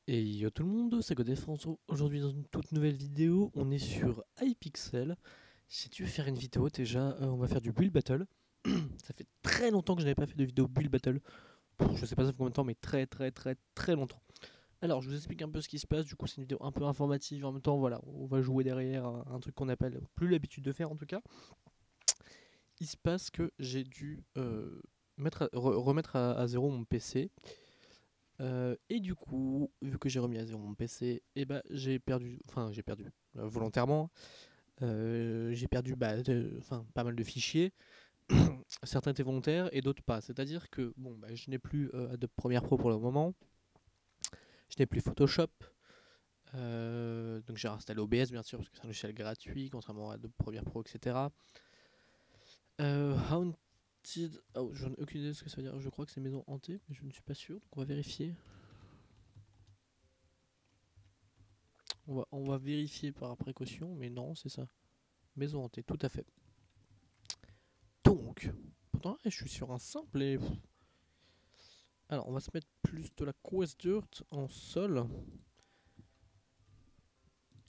Et yo tout le monde, c'est GoDefense. Aujourd'hui dans une toute nouvelle vidéo, on est sur iPixel. Si tu veux faire une vidéo déjà, on va faire du build battle. Ça fait très longtemps que je n'avais pas fait de vidéo build battle. Je sais pas ça fait combien de temps, mais très longtemps. Alors je vous explique un peu ce qui se passe, du coup c'est une vidéo un peu informative, en même temps voilà, on va jouer derrière un truc qu'on appelle plus l'habitude de faire en tout cas. Il se passe que j'ai dû remettre à zéro mon PC. Et du coup, vu que j'ai remis à zéro mon PC, et bah j'ai perdu volontairement. J'ai perdu pas mal de fichiers. Certains étaient volontaires et d'autres pas. C'est-à-dire que bon, bah, je n'ai plus Adobe Premiere Pro pour le moment. Je n'ai plus Photoshop. Donc j'ai installé OBS bien sûr parce que c'est un logiciel gratuit, contrairement à Adobe Premiere Pro, etc. Haunted, oh, j'en ai aucune idée de ce que ça veut dire. Je crois que c'est maison hantée, mais je ne suis pas sûr. Donc on va vérifier. On va vérifier par précaution, mais non, c'est ça. Maison hantée, tout à fait. Donc, pourtant, je suis sur un simple et... Alors, on va se mettre plus de la Quest Dirt en sol.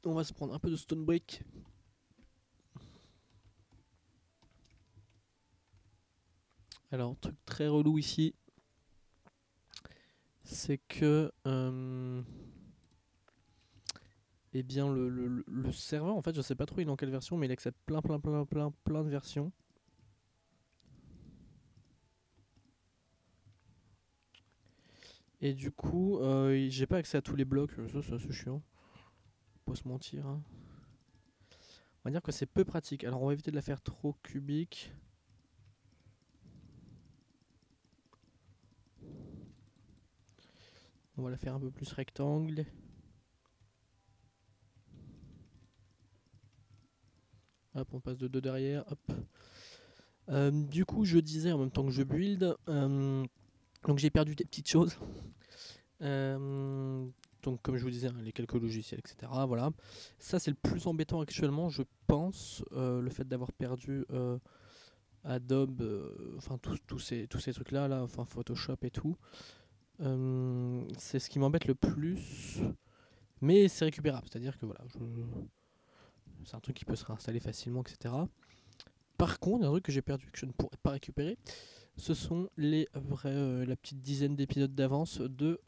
On va se prendre un peu de Stone Brick. Alors, truc très relou ici, c'est que... eh bien, le serveur, en fait, je sais pas trop il est dans quelle version, mais il accepte plein de versions. Et du coup, j'ai pas accès à tous les blocs, ça c'est assez chiant. Faut pas se mentir. Hein. On va dire que c'est peu pratique. Alors on va éviter de la faire trop cubique. On va la faire un peu plus rectangle. Hop, on passe de 2 derrière. Hop. Du coup, je disais en même temps que je build. Donc j'ai perdu des petites choses. Donc comme je vous disais, hein, les quelques logiciels, etc. Voilà. Ça c'est le plus embêtant actuellement, je pense, le fait d'avoir perdu Adobe, enfin tous ces trucs là, enfin Photoshop et tout. C'est ce qui m'embête le plus. Mais c'est récupérable, c'est-à-dire que voilà, c'est un truc qui peut se réinstaller facilement, etc. Par contre, il y a un truc que j'ai perdu que je ne pourrais pas récupérer, ce sont la petite dizaine d'épisodes d'avance de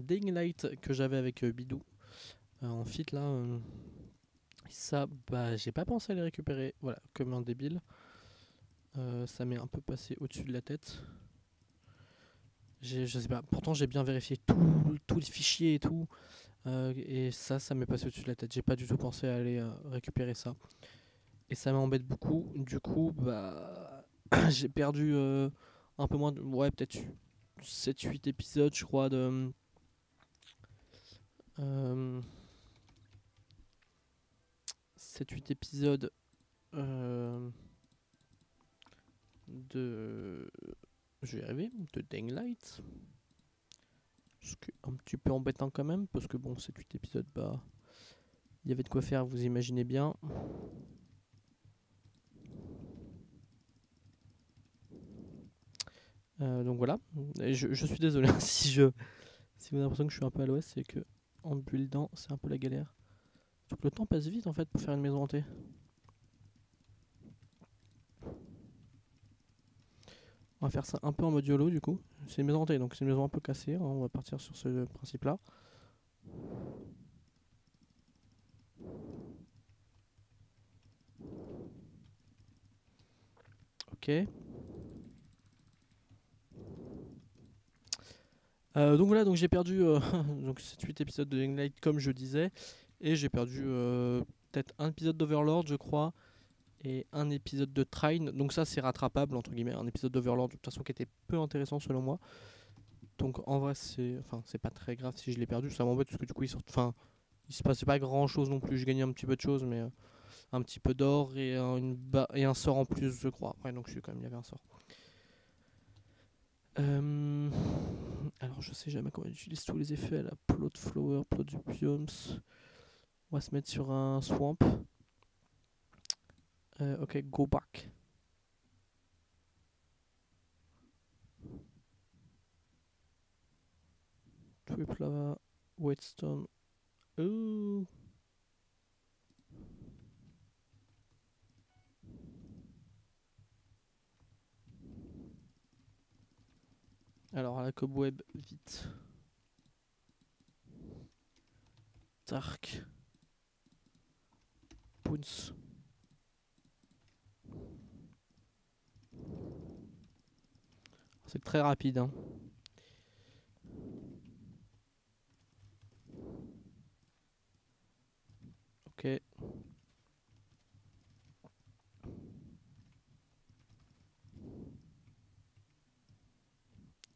Dying Light que j'avais avec Bidou en fit là. Ça, bah, j'ai pas pensé à les récupérer, voilà, comme un débile. Ça m'est un peu passé au-dessus de la tête. Je sais pas, pourtant j'ai bien vérifié tous les fichiers et tout. Et ça m'est passé au-dessus de la tête. J'ai pas du tout pensé à aller récupérer ça. Et ça m'embête beaucoup. Du coup, bah, j'ai perdu un peu moins de. Ouais, peut-être 7-8 épisodes, je crois, de. Euh, 7-8 épisodes de. Je vais y arriver, de Dying Light. Ce qui est un petit peu embêtant quand même, parce que bon, 7-8 épisodes, bah. Il y avait de quoi faire, vous imaginez bien. Donc voilà. Et je suis désolé si vous avez l'impression que je suis un peu à l'ouest, c'est que en buildant, c'est un peu la galère. Donc le temps passe vite en fait pour faire une maison hantée. On va faire ça un peu en mode YOLO du coup. C'est une maison hantée, donc c'est une maison un peu cassée. Hein. On va partir sur ce principe là. Ok. Donc voilà, donc j'ai perdu donc 7-8 épisodes de Dying Light comme je disais. Et j'ai perdu peut-être un épisode d'Overlord je crois. Et un épisode de Trine. Donc ça c'est rattrapable entre guillemets. Un épisode d'Overlord de toute façon qui était peu intéressant selon moi. Donc en vrai c'est pas très grave si je l'ai perdu. Ça m'embête parce que du coup il se passait pas grand chose non plus. Je gagnais un petit peu de choses mais un petit peu d'or et et un sort en plus je crois. Ouais donc je suis quand même, il y avait un sort. Alors je sais jamais comment j'utilise tous les effets là. Plot flower, plot du biomes. On va se mettre sur un swamp. Ok, go back. Trip lava. Whetstone. Oh. Alors, à la cobweb, vite. Tark. Pounce. C'est très rapide, hein. Ok.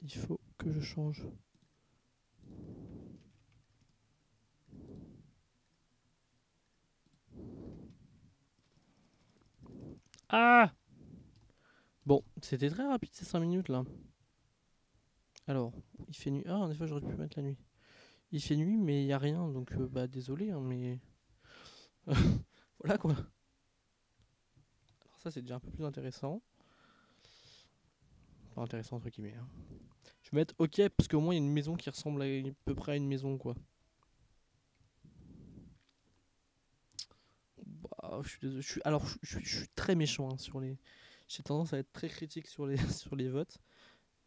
Il faut que je change. Ah! Bon, c'était très rapide ces 5 minutes là. Alors, il fait nuit. Ah, des fois j'aurais pu mettre la nuit. Il fait nuit, mais il n'y a rien, donc bah désolé, hein, mais. Voilà quoi. Alors, ça c'est déjà un peu plus intéressant. Pas intéressant entre guillemets. Hein. Je vais mettre OK, parce qu'au moins il y a une maison qui ressemble à peu près à une maison quoi. Bah, je suis désolé. Alors, je suis très méchant hein, sur les. J'ai tendance à être très critique sur les, sur les votes.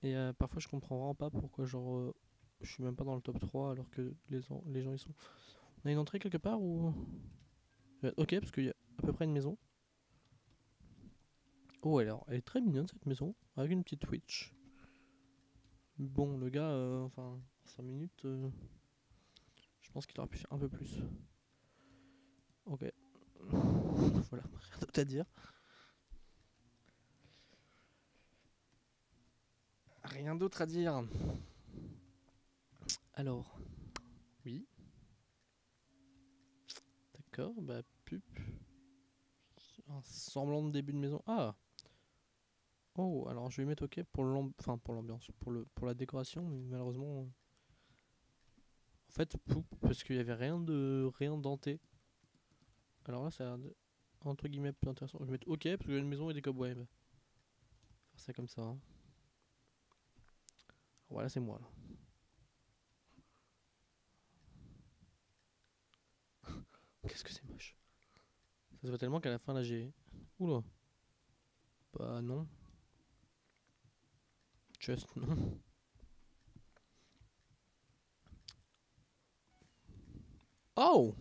Et parfois je comprends vraiment pas pourquoi genre je suis même pas dans le top 3 alors que les gens ils sont. On a une entrée quelque part ou. Ok parce qu'il y a à peu près une maison. Oh alors elle est très mignonne cette maison avec une petite Twitch. Bon le gars enfin 5 minutes je pense qu'il aurait pu faire un peu plus. Ok. Voilà, rien d'autre à dire. Rien d'autre à dire. Alors, oui, d'accord, bah pup. Un semblant de début de maison. Ah. Oh, alors je vais mettre OK pour enfin pour l'ambiance, pour la décoration, mais malheureusement, en fait, poup, parce qu'il y avait rien denté. Alors là, ça a l'air entre guillemets plus intéressant. Je vais mettre OK parce qu'il y a une maison et des cobwebs. Faire ça comme ça. Hein. Voilà, c'est moi là. Qu'est-ce que c'est moche. Ça se voit tellement qu'à la fin là j'ai. Oula. Bah non. Just non. Oh.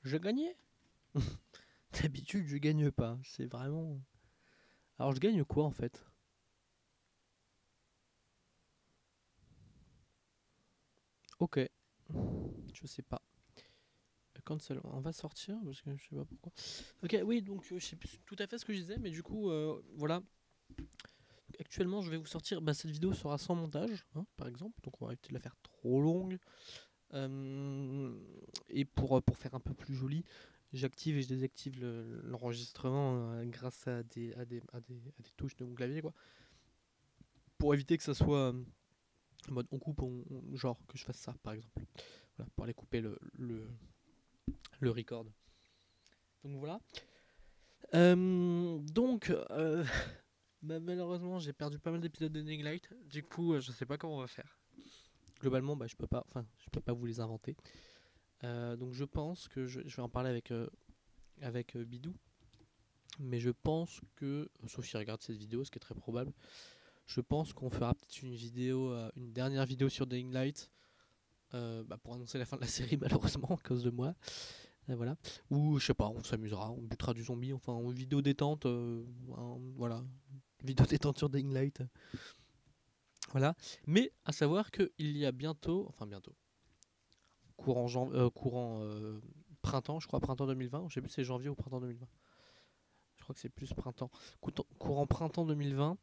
Je gagnais. D'habitude, je gagne pas. C'est vraiment. Alors je gagne quoi en fait? Ok. Je sais pas. Cancel. On va sortir parce que je sais pas pourquoi. Ok, oui, donc je sais plus tout à fait ce que je disais, mais du coup, voilà. Actuellement, je vais vous sortir. Bah, cette vidéo sera sans montage, hein, par exemple, donc on va éviter de la faire trop longue. Et pour faire un peu plus joli, j'active et je désactive l'enregistrement grâce à des touches de mon clavier, quoi. Pour éviter que ça soit en mode on coupe, genre que je fasse ça, par exemple. Voilà, pour aller couper le record. Donc voilà. Donc, bah, malheureusement, j'ai perdu pas mal d'épisodes de Light. Du coup, je sais pas comment on va faire. Globalement, bah, je peux pas vous les inventer. Donc, je pense que je vais en parler avec Bidou. Mais je pense que, sauf s'il regarde cette vidéo, ce qui est très probable, je pense qu'on fera peut-être une vidéo, une dernière vidéo sur Dying Light. Bah, pour annoncer la fin de la série, malheureusement, à cause de moi. Voilà. Ou je sais pas, on s'amusera, on butera du zombie, enfin, en vidéo détente, voilà. Vidéo détente sur Dying Light. Voilà. Mais à savoir qu'il y a bientôt, enfin bientôt, courant printemps, je crois printemps 2020, je sais plus si c'est janvier ou printemps 2020. Je crois que c'est plus printemps. Courant printemps 2020,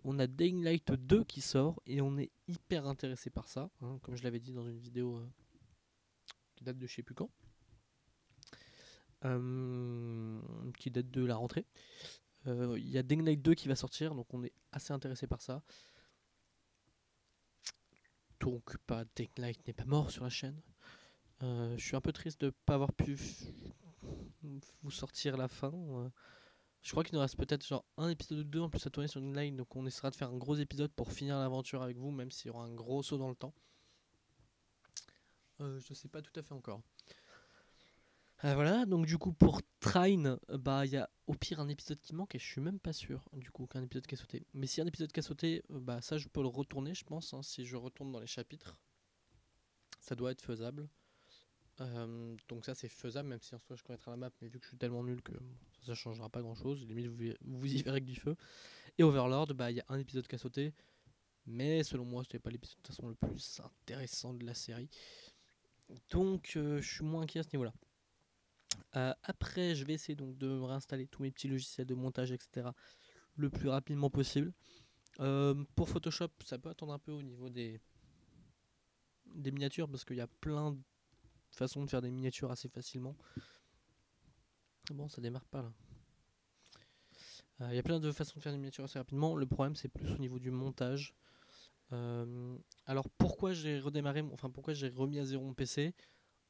on a Dying Light 2 qui sort et on est hyper intéressé par ça, hein, comme je l'avais dit dans une vidéo qui date de je sais plus quand. Qui date de la rentrée. Il y a Dying Light 2 qui va sortir, donc on est assez intéressé par ça. Donc, pas Dying Light n'est pas mort sur la chaîne. Je suis un peu triste de ne pas avoir pu vous sortir la fin. Je crois qu'il nous reste peut-être genre un épisode ou deux en plus à tourner sur Dying Light, donc on essaiera de faire un gros épisode pour finir l'aventure avec vous, même s'il y aura un gros saut dans le temps. Je sais pas tout à fait encore. Voilà, donc du coup pour Trine, bah il y a au pire un épisode qui manque et je suis même pas sûr du coup qu'un épisode qui a sauté. Mais si un épisode qui a sauté, bah ça je peux le retourner je pense, hein, si je retourne dans les chapitres. Ça doit être faisable. Donc ça c'est faisable même si en soi je connaîtrai la map, mais vu que je suis tellement nul que bon, ça changera pas grand chose, limite vous y verrez que du feu. Et Overlord, bah il y a un épisode qui a sauté, mais selon moi c'était pas l'épisode de toute façon le plus intéressant de la série. Donc je suis moins inquiet à ce niveau-là. Après, je vais essayer donc de me réinstaller tous mes petits logiciels de montage, etc. le plus rapidement possible. Pour Photoshop, ça peut attendre un peu au niveau des miniatures parce qu'il y a plein de façons de faire des miniatures assez facilement. Bon, ça démarre pas là. Il y a plein de façons de faire des miniatures assez rapidement. Le problème, c'est plus au niveau du montage. Alors, pourquoi j'ai redémarré, enfin, pourquoi j'ai remis à zéro mon PC?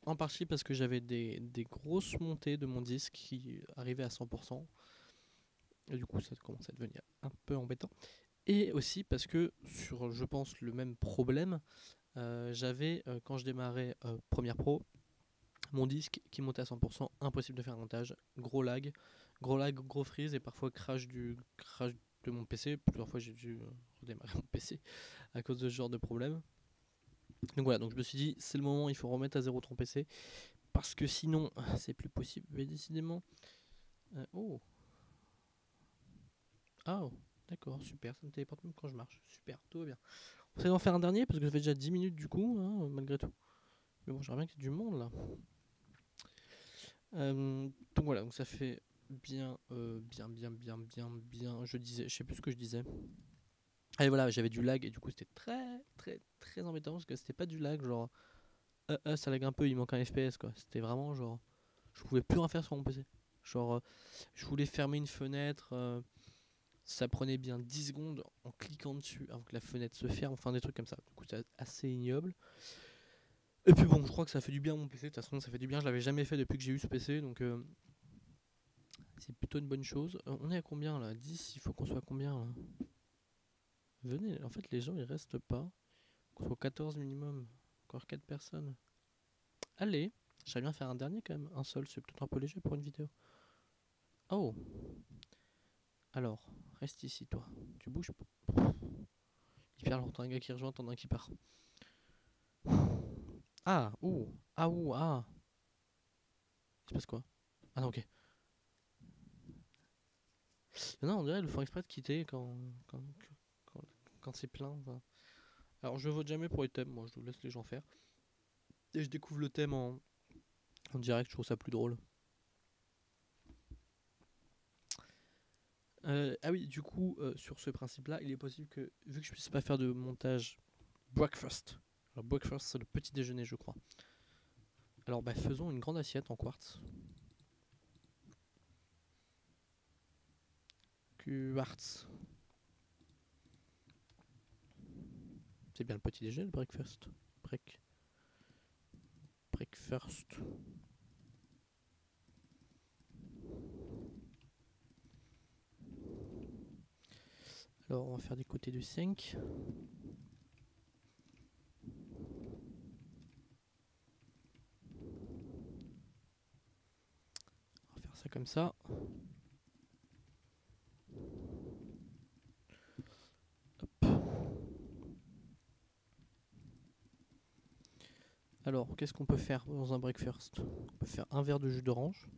En partie parce que j'avais des grosses montées de mon disque qui arrivaient à 100%. Et du coup, ça commence à devenir un peu embêtant. Et aussi parce que sur, je pense, le même problème, j'avais, quand je démarrais Premiere Pro, mon disque qui montait à 100%, impossible de faire un montage, gros lag, gros freeze et parfois crash de mon PC. Plusieurs fois j'ai dû redémarrer mon PC à cause de ce genre de problème. Donc voilà, donc je me suis dit, c'est le moment, il faut remettre à zéro ton PC, parce que sinon, c'est plus possible, mais décidément. Oh, ah, oh, d'accord, super, ça me téléporte même quand je marche, super, tout va bien. On essaie d'en faire un dernier, parce que ça fait déjà 10 minutes du coup, hein, malgré tout. Mais bon, j'aimerais bien qu'il y ait du monde là. Donc voilà, donc ça fait bien, bien. Je sais plus ce que je disais. Et voilà, j'avais du lag et du coup c'était très embêtant parce que c'était pas du lag genre ça lag un peu, il manque un FPS quoi. C'était vraiment genre je pouvais plus rien faire sur mon PC. Genre je voulais fermer une fenêtre, ça prenait bien 10 secondes en cliquant dessus avant que la fenêtre se ferme, enfin des trucs comme ça. Du coup c'est assez ignoble. Et puis bon, je crois que ça fait du bien à mon PC, de toute façon ça fait du bien, je l'avais jamais fait depuis que j'ai eu ce PC donc c'est plutôt une bonne chose. On est à combien là? 10, il faut qu'on soit à combien là? Venez, en fait les gens ils restent pas. Qu'on soit 14 minimum. Encore 4 personnes. Allez, j'aimerais bien faire un dernier quand même. Un seul, c'est peut-être un peu léger pour une vidéo. Oh, alors, reste ici toi. Tu bouges pas. Hyper long, t'as un gars qui rejoint, t'en as un qui part. Ah, ouh, ah. Il se passe quoi? Ah non, ok. Non, on dirait le font exprès de quitter quand, quand c'est plein. Enfin. Alors, je vote jamais pour les thèmes, moi je laisse les gens faire. Et je découvre le thème en direct, je trouve ça plus drôle. Ah oui, du coup, sur ce principe-là, il est possible que, vu que je puisse pas faire de montage breakfast, alors breakfast c'est le petit déjeuner, je crois. Alors bah faisons une grande assiette en quartz. Quartz. C'est bien le petit déjeuner, le breakfast. Breakfast. Alors on va faire des côtés de 5. On va faire ça comme ça. Hop. Alors qu'est-ce qu'on peut faire dans un breakfast? On peut faire un verre de jus d'orange.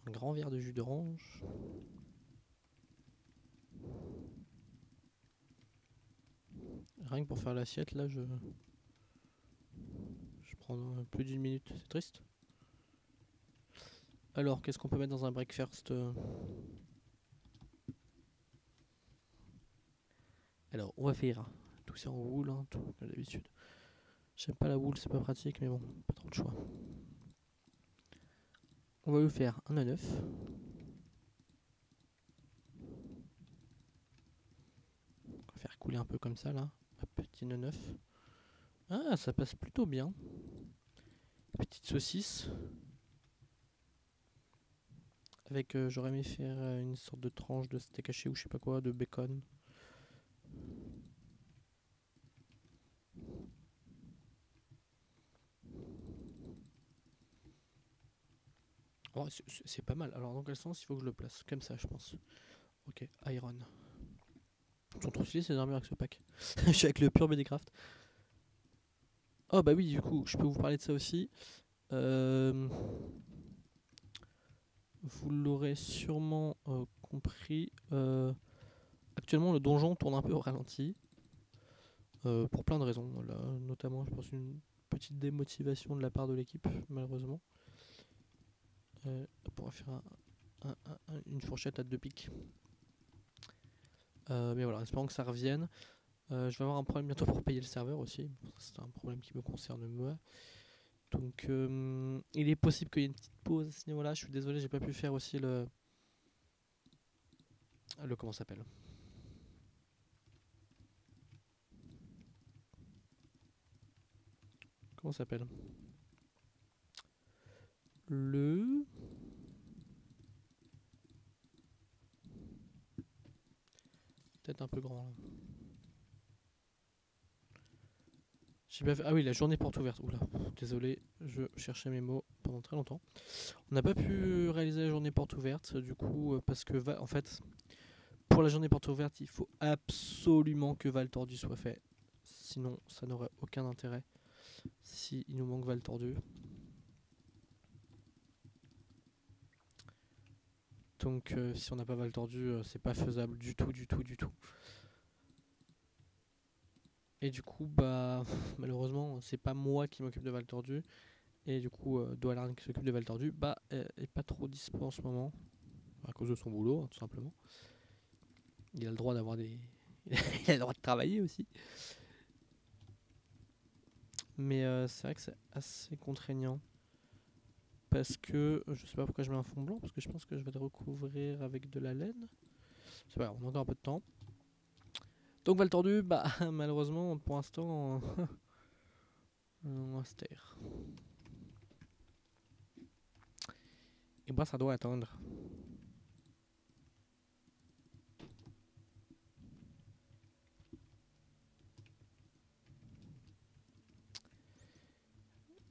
Un grand verre de jus d'orange. Rien que pour faire l'assiette, là, je prends plus d'une minute. C'est triste. Alors, qu'est-ce qu'on peut mettre dans un breakfast? Alors, on va faire tout ça en wool, hein, tout comme d'habitude. J'aime pas la wool, c'est pas pratique, mais bon, pas trop de choix. On va lui faire un œuf. On va faire couler un peu comme ça, là. Un petit œuf. Ah, ça passe plutôt bien. Petite saucisse. Avec, j'aurais aimé faire une sorte de tranche de steak haché ou je sais pas quoi, de bacon. Oh, c'est pas mal. Alors dans quel sens il faut que je le place? Comme ça, je pense. Ok, Iron. Ils sont trop stylés ces armures avec ce pack. Je suis avec le pur Medicraft. Oh bah oui, du coup, je peux vous parler de ça aussi. Euh, Vous l'aurez sûrement compris. Actuellement, le donjon tourne un peu au ralenti. Pour plein de raisons. Là, notamment, je pense, une petite démotivation de la part de l'équipe, malheureusement. On pourra faire une fourchette à 2 pics. Mais voilà, espérons que ça revienne. Je vais avoir un problème bientôt pour payer le serveur aussi. C'est un problème qui me concerne moi. Donc il est possible qu'il y ait une petite pause à ce niveau-là. Je suis désolé, j'ai pas pu faire aussi le comment ça s'appelle. Comment ça s'appelle? Le peut-être un peu grand là. J'ai pas fait... Ah oui, la journée porte ouverte. Oula, désolé, je cherchais mes mots pendant très longtemps. On n'a pas pu réaliser la journée porte ouverte, du coup, parce que en fait, pour la journée porte ouverte, il faut absolument que Val Tordu soit fait. Sinon, ça n'aurait aucun intérêt. Si il nous manque Val Tordu. Donc, si on n'a pas Val Tordu, c'est pas faisable du tout, du tout, du tout. Et du coup, bah, malheureusement, c'est pas moi qui m'occupe de Val Tordu. Et du coup, Doualarn qui s'occupe de Val Tordu, bah, est pas trop dispo en ce moment. À cause de son boulot, hein, tout simplement. Il a le droit d'avoir des. Il a le droit de travailler aussi. Mais c'est vrai que c'est assez contraignant. Parce que je sais pas pourquoi je mets un fond blanc, parce que je pense que je vais le recouvrir avec de la laine. C'est pas grave, on a encore un peu de temps. Donc Val Tordu, bah malheureusement pour l'instant on va se taire. Et bah ça doit attendre.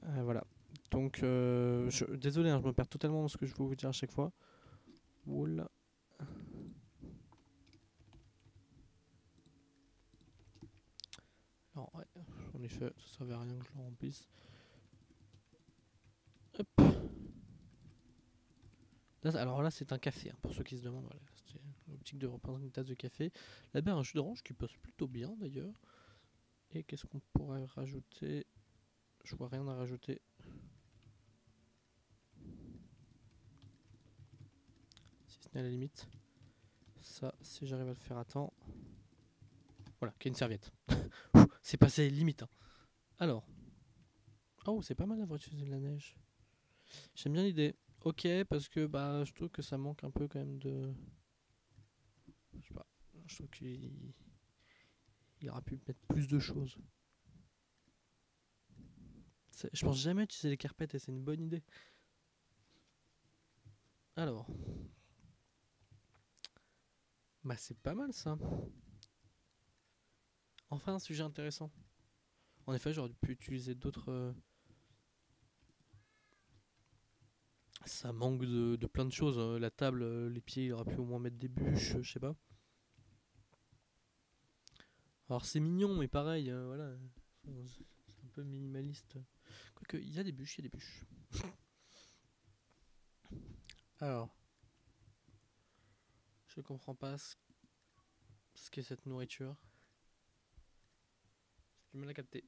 Voilà. Donc désolé, hein, je me perds totalement dans ce que je veux vous dire à chaque fois. Oula. Alors ouais, en effet, ça servait à rien que je le remplisse. Hop. Là, alors là c'est un café, hein, pour ceux qui se demandent. Voilà, c'est l'optique de représenter une tasse de café. Là-bas un jus d'orange qui passe plutôt bien d'ailleurs. Et qu'est-ce qu'on pourrait rajouter? Je vois rien à rajouter. Si ce n'est à la limite. Ça, si j'arrive à le faire à temps. Voilà, qu'il y a une serviette. C'est passé limite. Hein. Alors. Oh, c'est pas mal d'avoir utilisé de la neige. J'aime bien l'idée. Ok, parce que bah, je trouve que ça manque un peu quand même de. Je sais pas. Je trouve qu'il aurait pu mettre plus de choses. Je pense jamais utiliser les carpettes et c'est une bonne idée. Alors. Bah, c'est pas mal ça. Enfin, un sujet intéressant. En effet, j'aurais pu utiliser d'autres. Ça manque de plein de choses. La table, les pieds, il aurait pu au moins mettre des bûches, je sais pas. Alors c'est mignon, mais pareil, voilà. C'est un peu minimaliste. Quoique, il y a des bûches, il y a des bûches. Alors, je comprends pas ce qu'est cette nourriture. J'ai du mal à capter.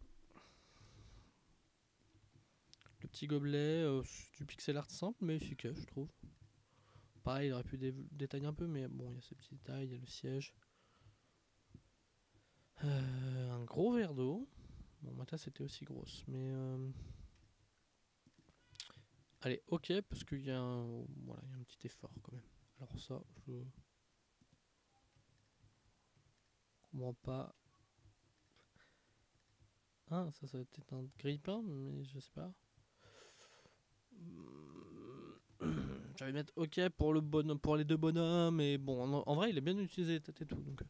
Le petit gobelet, c'est du pixel art simple mais efficace, je trouve. Pareil, il aurait pu détailler un peu, mais bon, il y a ces petits détails, il y a le siège. Un gros verre d'eau. Bon, ma tasse était aussi grosse, mais allez, ok, parce qu'il y a voilà, il y a un petit effort quand même. Alors ça, je comprends pas. Ah, ça va être un grille-pain, mais je sais pas. J'allais mettre ok pour pour les deux bonhommes, mais bon, en vrai, il est bien utilisé les têtes et tout. Donc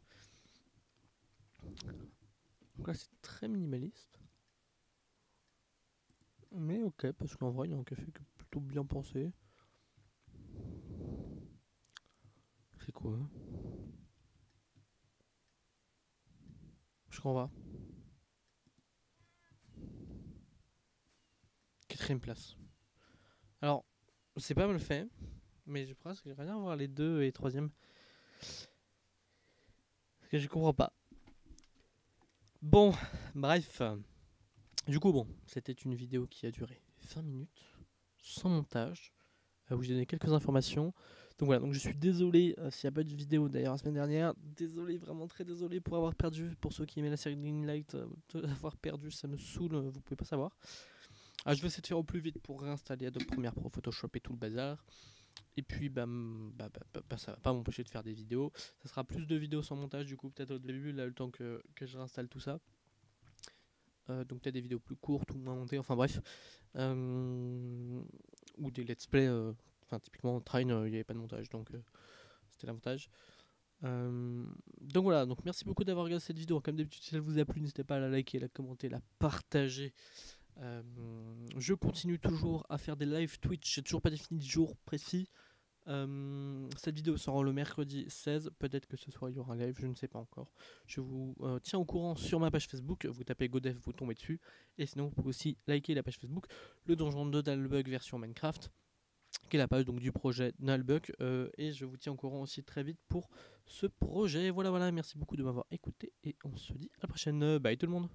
là, c'est très minimaliste. Mais ok, parce qu'en vrai, il y a un café qui est plutôt bien pensé. c'est quoi? Je comprends pas. 4ème place. Alors, c'est pas mal fait, mais je pense que j'aimerais bien voir les 2 et 3ème. Parce que je comprends pas. Bon, bref. Du coup, bon, c'était une vidéo qui a duré 20 minutes, sans montage, où j'ai donné quelques informations. Donc voilà, donc je suis désolé s'il n'y a pas de vidéo d'ailleurs la semaine dernière. Désolé, vraiment très désolé pour avoir perdu. Pour ceux qui aimaient la série Greenlight, d'avoir perdu, ça me saoule, vous pouvez pas savoir. Je vais essayer de faire au plus vite pour réinstaller Adobe Premiere Pro, Photoshop et tout le bazar. Et puis ça va pas m'empêcher de faire des vidéos. Ça sera plus de vidéos sans montage du coup, peut-être au début, là le temps que je réinstalle tout ça. Donc peut-être des vidéos plus courtes ou moins montées, enfin bref. Ou des let's play, enfin typiquement Train, il n'y avait pas de montage, donc c'était l'avantage. Donc voilà, donc merci beaucoup d'avoir regardé cette vidéo. Comme d'habitude, si elle vous a plu, n'hésitez pas à la liker, la commenter, la partager. Je continue toujours à faire des live Twitch, j'ai toujours pas défini de jour précis. Cette vidéo sera le mercredi 16, peut-être que ce soir il y aura un live, je ne sais pas encore. Je vous tiens au courant sur ma page Facebook, vous tapez GoDev, vous tombez dessus. Et sinon vous pouvez aussi liker la page Facebook, le donjon de Nullbug version Minecraft, qui est la page donc du projet Nullbug. Et je vous tiens au courant aussi très vite pour ce projet. Voilà, merci beaucoup de m'avoir écouté et on se dit à la prochaine. Bye tout le monde.